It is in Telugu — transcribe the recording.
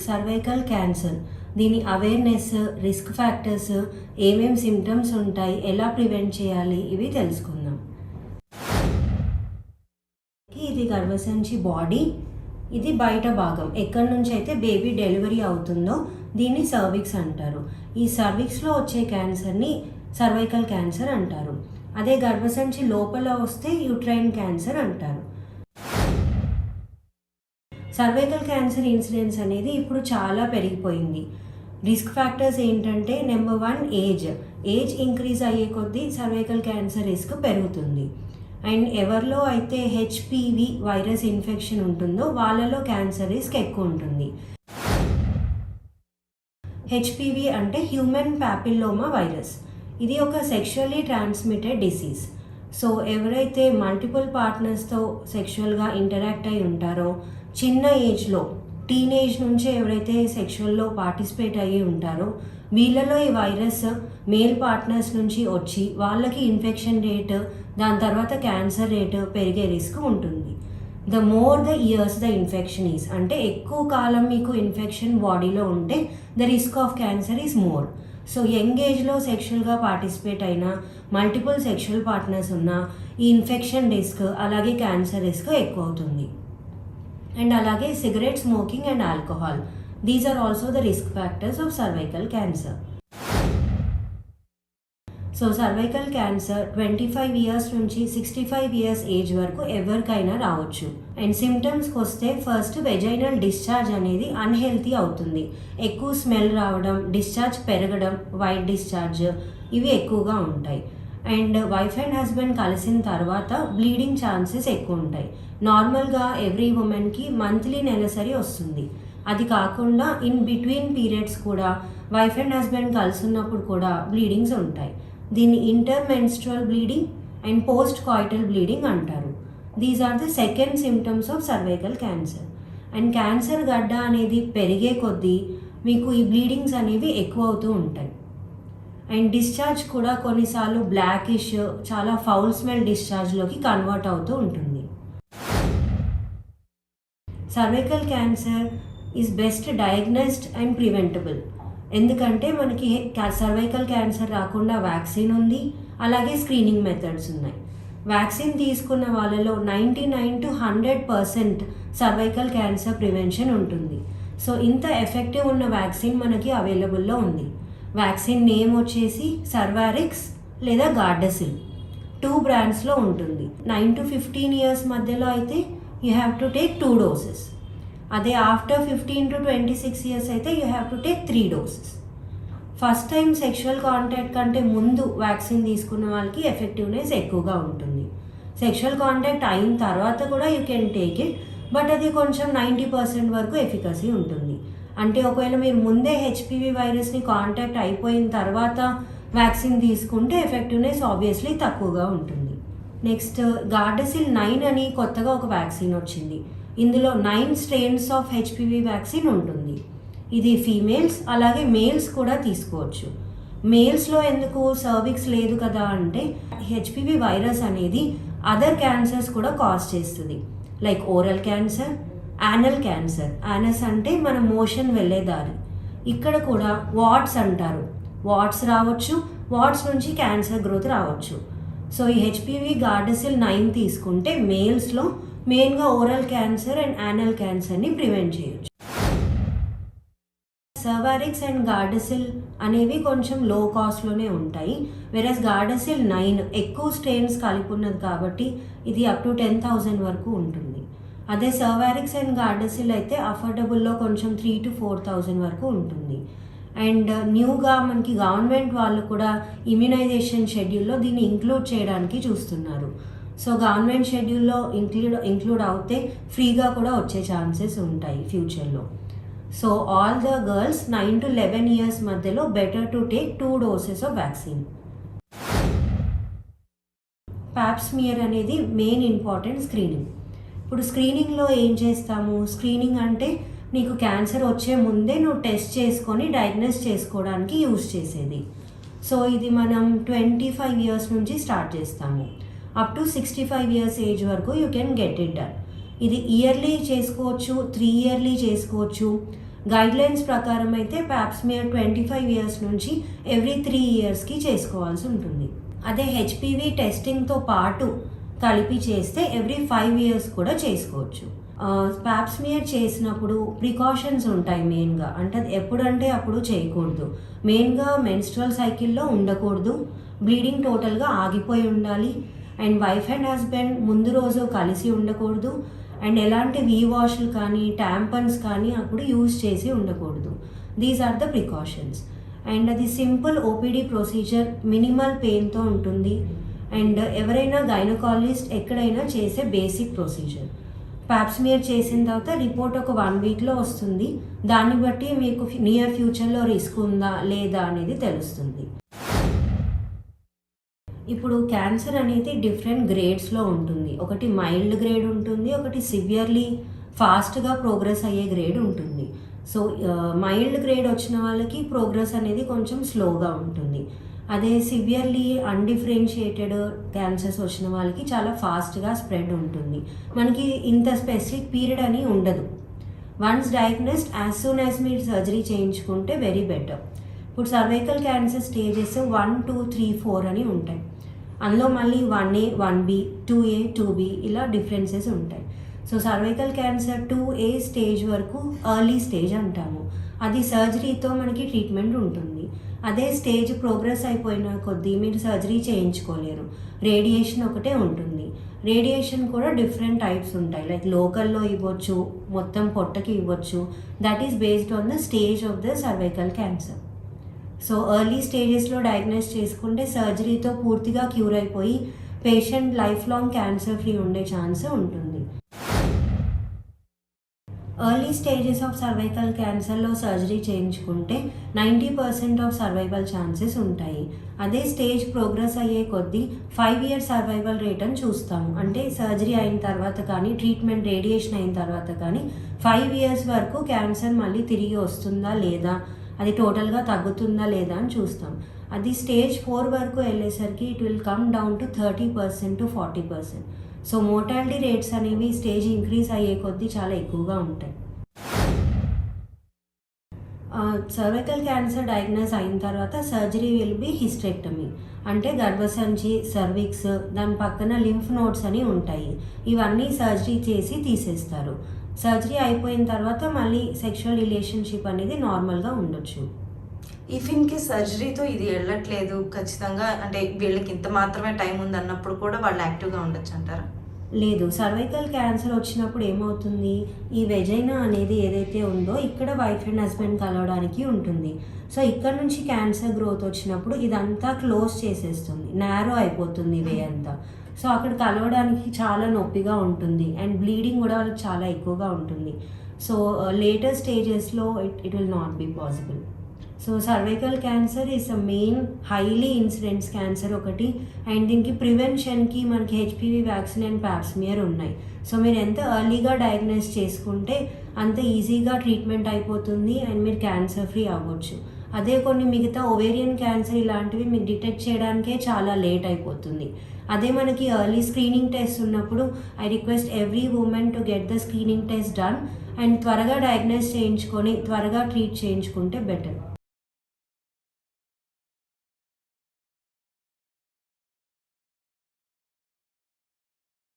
సర్వైకల్ క్యాన్సర్ దీని అవేర్నెస్, రిస్క్ ఫ్యాక్టర్స్, ఏమేం సిమ్టమ్స్ ఉంటాయి, ఎలా ప్రివెంట్ చేయాలి, ఇవి తెలుసుకుందాం. ఇది గర్భసంచి బాడీ, ఇది బయట భాగం, ఎక్కడి నుంచి అయితే బేబీ డెలివరీ అవుతుందో దీన్ని సర్విక్స్ అంటారు. ఈ సర్విక్స్లో వచ్చే క్యాన్సర్ని సర్వైకల్ క్యాన్సర్ అంటారు. అదే గర్భసంచి లోపల వస్తే యూట్రైన్ క్యాన్సర్ అంటారు. సర్వైకల్ క్యాన్సర్ ఇన్సిడెన్స్ అనేది ఇప్పుడు చాలా పెరిగిపోయింది. రిస్క్ ఫ్యాక్టర్స్ ఏంటంటే, నెంబర్ 1 ఏజ్ ఇంక్రీజ్ అయ్యే కొద్దీ సర్వైకల్ క్యాన్సర్ రిస్క్ పెరుగుతుంది. అండ్ ఎవరిలో అయితే హెచ్పివి వైరస్ ఇన్ఫెక్షన్ ఉంటుందో వాళ్ళలో క్యాన్సర్ రిస్క్ ఎక్కువ ఉంటుంది. హెచ్పివి అంటే హ్యూమన్ ప్యాపిల్లోమా వైరస్. ఇది ఒక సెక్షువల్లీ ట్రాన్స్మిటెడ్ డిసీజ్. సో ఎవరైతే మల్టిపుల్ పార్ట్నర్స్తో సెక్షువల్గా ఇంటరాక్ట్ అయి ఉంటారో, చిన్న ఏజ్లో టీనేజ్ నుంచే ఎవరైతే సెక్షువల్లో పార్టిసిపేట్ అయ్యి ఉంటారో వీళ్ళలో ఈ వైరస్ మేల్ పార్ట్నర్స్ నుంచి వచ్చి వాళ్ళకి ఇన్ఫెక్షన్ రేట్, దాని తర్వాత క్యాన్సర్ రేట్ పెరిగే రిస్క్ ఉంటుంది. The more the years the infection is, అంటే ఎక్కువ కాలం మీకు ఇన్ఫెక్షన్ బాడీలో ఉంటే the risk of cancer is more. So young ఏజ్లో సెక్షువల్గా పార్టిసిపేట్ అయినా, మల్టిపుల్ సెక్షువల్ పార్ట్నర్స్ ఉన్నా ఈ ఇన్ఫెక్షన్ రిస్క్ అలాగే క్యాన్సర్ రిస్క్ ఎక్కువ అవుతుంది. అండ్ అలాగే cigarette smoking and alcohol, these are also the risk factors of cervical cancer. So cervical cancer 25 years నుంచి 65 ఇయర్స్ ఏజ్ వరకు ఎవరికైనా రావచ్చు. అండ్ సిమ్టమ్స్కి వస్తే ఫస్ట్ వెజైనల్ డిశ్చార్జ్ అనేది అన్హెల్తీ అవుతుంది. ఎక్కువ స్మెల్ రావడం, డిశ్చార్జ్ పెరగడం, వైట్ డిశ్చార్జ్, ఇవి ఎక్కువగా ఉంటాయి. అండ్ వైఫ్ అండ్ హస్బెండ్ కలిసిన తర్వాత బ్లీడింగ్ ఛాన్సెస్ ఎక్కువ ఉంటాయి. నార్మల్గా ఎవ్రీ ఉమెన్కి మంత్లీ నెలసరి వస్తుంది. అది కాకుండా ఇన్ బిట్వీన్ పీరియడ్స్ కూడా వైఫ్ అండ్ హస్బెండ్ కలుసున్నప్పుడు కూడా బ్లీడింగ్స్ ఉంటాయి. దీన్ని intermenstrual bleeding and post coital bleeding అంటారు. These are the second symptoms of cervical cancer. And cancer గడ్డ అనేది పెరిగే కొద్దీ మీకు ఈ బ్లీడింగ్స్ అనేవి ఎక్కువ అవుతూ ఉంటాయి. అండ్ డిశ్చార్జ్ కూడా కొన్నిసార్లు బ్లాకిష్, చాలా ఫౌల్ స్మెల్ డిశ్చార్జ్లోకి కన్వర్ట్ అవుతూ ఉంటుంది. Cervical cancer is best diagnosed and preventable. ఎందుకంటే మనకి సర్వైకల్ క్యాన్సర్ రాకుండా వ్యాక్సిన్ ఉంది, అలాగే స్క్రీనింగ్ మెథడ్స్ ఉన్నాయి. వ్యాక్సిన్ తీసుకున్న వాళ్ళలో 99 to 100% సర్వైకల్ క్యాన్సర్ ప్రివెన్షన్ ఉంటుంది. సో ఇంత ఎఫెక్టివ్ ఉన్న వ్యాక్సిన్ మనకి అవైలబుల్లో ఉంది. వ్యాక్సిన్ నేమ్ వచ్చేసి సర్వారిక్స్ లేదా గార్డసిల్. 2 బ్రాండ్స్లో ఉంటుంది. 9 to 15 ఇయర్స్ మధ్యలో అయితే you have to take 2 doses. అదే ఆఫ్టర్ 15 to 26 ఇయర్స్ అయితే you have to take 3 doses. First time sexual contact కంటే ముందు వ్యాక్సిన్ తీసుకున్న వాళ్ళకి ఎఫెక్టివ్నెస్ ఎక్కువగా ఉంటుంది. సెక్షువల్ కాంటాక్ట్ అయిన తర్వాత కూడా you can take it, but అది కొంచెం 90% వరకు ఎఫికసీ ఉంటుంది. అంటే ఒకవేళ మీరు ముందే హెచ్పివి వైరస్ని కాంటాక్ట్ అయిపోయిన తర్వాత వ్యాక్సిన్ తీసుకుంటే ఎఫెక్టివ్నెస్ ఆబ్వియస్లీ తక్కువగా ఉంటుంది. నెక్స్ట్ గార్డసిల్ 9 అని కొత్తగా ఒక వ్యాక్సిన్ వచ్చింది. ఇందులో 9 స్ట్రెయిన్స్ ఆఫ్ హెచ్పివి వ్యాక్సిన్ ఉంటుంది. ఇది ఫీమేల్స్ అలాగే మేల్స్ కూడా తీసుకోవచ్చు. మేల్స్లో ఎందుకు సర్విక్స్ లేదు కదా అంటే, హెచ్పివి వైరస్ అనేది అదర్ క్యాన్సర్స్ కూడా కాజ్ చేస్తుంది. Like oral cancer, anal cancer. Anus అంటే మన మోషన్ వెళ్ళే దారి. ఇక్కడ కూడా వాట్స్ అంటారు. వాట్స్ రావచ్చు, వాట్స్ నుంచి క్యాన్సర్ గ్రోత్ రావచ్చు. సో ఈ హెచ్పివి గార్డసిల్ 9 తీసుకుంటే మేల్స్లో మెయిన్గా ఓరల్ క్యాన్సర్ అండ్ యానల్ క్యాన్సర్ని ప్రివెంట్ చేయొచ్చు. సర్వారిక్స్ అండ్ గార్డసిల్ అనేవి కొంచెం లో కాస్ట్లోనే ఉంటాయి. వెరస్ గార్డసిల్ 9 ఎక్కువ స్ట్రెయిన్స్ కలిపి ఉన్నది కాబట్టి ఇది అప్ టు 10,000 వరకు ఉంటుంది. అదే సర్వారిక్స్ అండ్ గార్డసిల్ అయితే అఫోర్డబుల్లో కొంచెం 3,000 to 4,000 వరకు ఉంటుంది. అండ్ న్యూగా మనకి గవర్నమెంట్ వాళ్ళు కూడా ఇమ్యునైజేషన్ షెడ్యూల్లో దీన్ని ఇంక్లూడ్ చేయడానికి చూస్తున్నారు. సో గవర్నమెంట్ షెడ్యూల్లో ఇంక్లూడ్ అవుతే ఫ్రీగా కూడా వచ్చే ఛాన్సెస్ ఉంటాయి ఫ్యూచర్లో. So all the girls 9 to 11 years మధ్యలో better to take 2 doses of vaccine. Pap smear అనేది మెయిన్ ఇంపార్టెంట్ స్క్రీనింగ్. ఇప్పుడు స్క్రీనింగ్లో ఏం చేస్తాము? స్క్రీనింగ్ అంటే నీకు క్యాన్సర్ వచ్చే ముందే నువ్వు టెస్ట్ చేసుకొని డయాగ్నోస్ చేసుకోవడానికి యూజ్ చేసేది. సో ఇది మనం 25 ఇయర్స్ నుంచి స్టార్ట్ చేస్తాము. అప్ టు 65 ఇయర్స్ ఏజ్ వరకు you can get it done. ఇది ఇయర్లీ చేసుకోవచ్చు, 3 ఇయర్లీ చేసుకోవచ్చు. గైడ్లైన్స్ ప్రకారం అయితే ప్యాప్స్మియర్ 25 ఇయర్స్ నుంచి ఎవ్రీ 3 ఇయర్స్కి చేసుకోవాల్సి ఉంటుంది. అదే హెచ్పివి టెస్టింగ్తో పాటు కలిపి చేస్తే ఎవ్రీ 5 ఇయర్స్ కూడా చేసుకోవచ్చు. ప్యాప్స్మియర్ చేసినప్పుడు ప్రికాషన్స్ ఉంటాయి మెయిన్గా. అంటే అది ఎప్పుడంటే అప్పుడు చేయకూడదు. మెయిన్గా మెన్స్ట్రువల్ సైకిల్లో ఉండకూడదు, బ్లీడింగ్ టోటల్గా ఆగిపోయి ఉండాలి, అండ్ వైఫ్ అండ్ హస్బెండ్ ముందు రోజు కలిసి ఉండకూడదు, అండ్ ఎలాంటి వాష్లు కానీ ట్యాంపన్స్ కానీ అప్పుడు యూజ్ చేసి ఉండకూడదు. These are the precautions. And అది సింపుల్ ఓపీడీ ప్రొసీజర్, మినిమల్ పెయిన్తో ఉంటుంది, అండ్ ఎవరైనా గైనకాలజిస్ట్ ఎక్కడైనా చేసే బేసిక్ ప్రొసీజర్. ప్యాప్స్మియర్ చేసిన తర్వాత రిపోర్ట్ ఒక 1 వీక్లో వస్తుంది. దాన్ని బట్టి మీకు నియర్ ఫ్యూచర్లో రిస్క్ ఉందా లేదా అనేది తెలుస్తుంది. ఇప్పుడు క్యాన్సర్ అనేది డిఫరెంట్ గ్రేడ్స్లో ఉంటుంది. ఒకటి మైల్డ్ గ్రేడ్ ఉంటుంది, ఒకటి సివియర్లీ ఫాస్ట్గా ప్రోగ్రెస్ అయ్యే గ్రేడ్ ఉంటుంది. సో మైల్డ్ గ్రేడ్ వచ్చిన వాళ్ళకి ప్రోగ్రెస్ అనేది కొంచెం స్లోగా ఉంటుంది. అదే సివియర్లీ అన్డిఫరెన్షియేటెడ్ క్యాన్సర్స్ వచ్చిన వాళ్ళకి చాలా ఫాస్ట్గా స్ప్రెడ్ ఉంటుంది. మనకి ఇంత స్పెసిఫిక్ పీరియడ్ అని ఉండదు. Once diagnosed as soon as మీరు సర్జరీ చేయించుకుంటే వెరీ బెటర్. ఇప్పుడు సర్వైకల్ క్యాన్సర్ స్టేజెస్ 1, 2, 3, 4 అని ఉంటాయి. అందులో మళ్ళీ 1A, 1B, 2A, 2B ఇలా డిఫరెన్సెస్ ఉంటాయి. So cervical cancer 2A stage వరకు ఎర్లీ స్టేజ్ అంటాము. అది సర్జరీతో మనకి ట్రీట్మెంట్ ఉంటుంది. అదే స్టేజ్ ప్రోగ్రెస్ అయిపోయిన కొద్దీ మీరు సర్జరీ చేయించుకోలేరు, రేడియేషన్ ఒకటే ఉంటుంది. రేడియేషన్ కూడా డిఫరెంట్ టైప్స్ ఉంటాయి. లైక్ లోకల్లో ఇవ్వచ్చు, మొత్తం పొట్టకి ఇవ్వచ్చు. That is based on the stage of the cervical cancer. So early స్టేజెస్లో డయాగ్నోస్ చేసుకుంటే సర్జరీతో పూర్తిగా క్యూర్ అయిపోయి patient life long cancer free ఉండే ఛాన్స్ ఉంటుంది. ఎర్లీ స్టేజెస్ ఆఫ్ సర్వైకల్ క్యాన్సర్లో సర్జరీ చేయించుకుంటే 90% ఆఫ్ సర్వైవల్ ఛాన్సెస్ ఉంటాయి. అదే స్టేజ్ ప్రోగ్రెస్ అయ్యే కొద్దీ 5 ఇయర్ సర్వైవల్ రేట్ అని చూస్తాము. అంటే సర్జరీ అయిన తర్వాత కానీ ట్రీట్మెంట్ రేడియేషన్ అయిన తర్వాత కానీ 5 ఇయర్స్ వరకు క్యాన్సర్ మళ్ళీ తిరిగి వస్తుందా లేదా, అది టోటల్గా తగ్గుతుందా లేదా అని చూస్తాం. అది స్టేజ్ 4 వరకు వెళ్ళేసరికి it will come down to 30% to 40%. So mortality rates అనేవి స్టేజ్ ఇంక్రీజ్ అయ్యే కొద్దీ చాలా ఎక్కువగా ఉంటాయి. సర్వైకల్ క్యాన్సర్ డయాగ్నోస్ అయిన తర్వాత సర్జరీ విల్ బి హిస్టెక్టమీ. అంటే గర్భసంచి, సర్విక్స్, దాని పక్కన లింఫ్ నోడ్స్ అని ఉంటాయి. ఇవన్నీ సర్జరీ చేసి తీసేస్తారు. సర్జరీ అయిపోయిన తర్వాత మళ్ళీ సెక్షువల్ రిలేషన్షిప్ అనేది నార్మల్గా ఉండొచ్చు. ఇఫ్ ఇన్ కేస్ సర్జరీతో ఇది వెళ్ళట్లేదు ఖచ్చితంగా, అంటే వీళ్ళకి ఇంత మాత్రమే టైం ఉంది అన్నప్పుడు కూడా వాళ్ళు యాక్టివ్గా ఉండొచ్చు అంటారా? లేదు, సర్వైకల్ క్యాన్సర్ వచ్చినప్పుడు ఏమవుతుంది, ఈ వెజైనా అనేది ఏదైతే ఉందో ఇక్కడ వైఫ్ అండ్ హస్బెండ్ కలవడానికి ఉంటుంది. సో ఇక్కడ నుంచి క్యాన్సర్ గ్రోత్ వచ్చినప్పుడు ఇదంతా క్లోజ్ చేసేస్తుంది, నారో అయిపోతుంది వే అంతా. సో అక్కడ కలవడానికి చాలా నొప్పిగా ఉంటుంది అండ్ బ్లీడింగ్ కూడా వాళ్ళకి చాలా ఎక్కువగా ఉంటుంది. సో లేటర్ స్టేజెస్లో it will not be possible. So cervical cancer is a main highly incidents cancer ఒకటి. అండ్ దీనికి ప్రివెన్షన్కి మనకి హెచ్పివి వ్యాక్సిన్ అండ్ ప్యాప్స్మియర్ ఉన్నాయి. సో మీరు ఎంత ఎర్లీగా డయాగ్నోస్ చేసుకుంటే అంత ఈజీగా ట్రీట్మెంట్ అయిపోతుంది అండ్ మీరు క్యాన్సర్ ఫ్రీ అవ్వచ్చు. అదే కొన్ని మిగతా ఓవేరియన్ క్యాన్సర్ ఇలాంటివి మీకు డిటెక్ట్ చేయడానికే చాలా లేట్ అయిపోతుంది. అదే మనకి ఎర్లీ స్క్రీనింగ్ టెస్ట్ ఉన్నప్పుడు I request every women to get the screening test done and త్వరగా డయాగ్నోస్ చేయించుకొని త్వరగా ట్రీట్ చేయించుకుంటే బెటర్.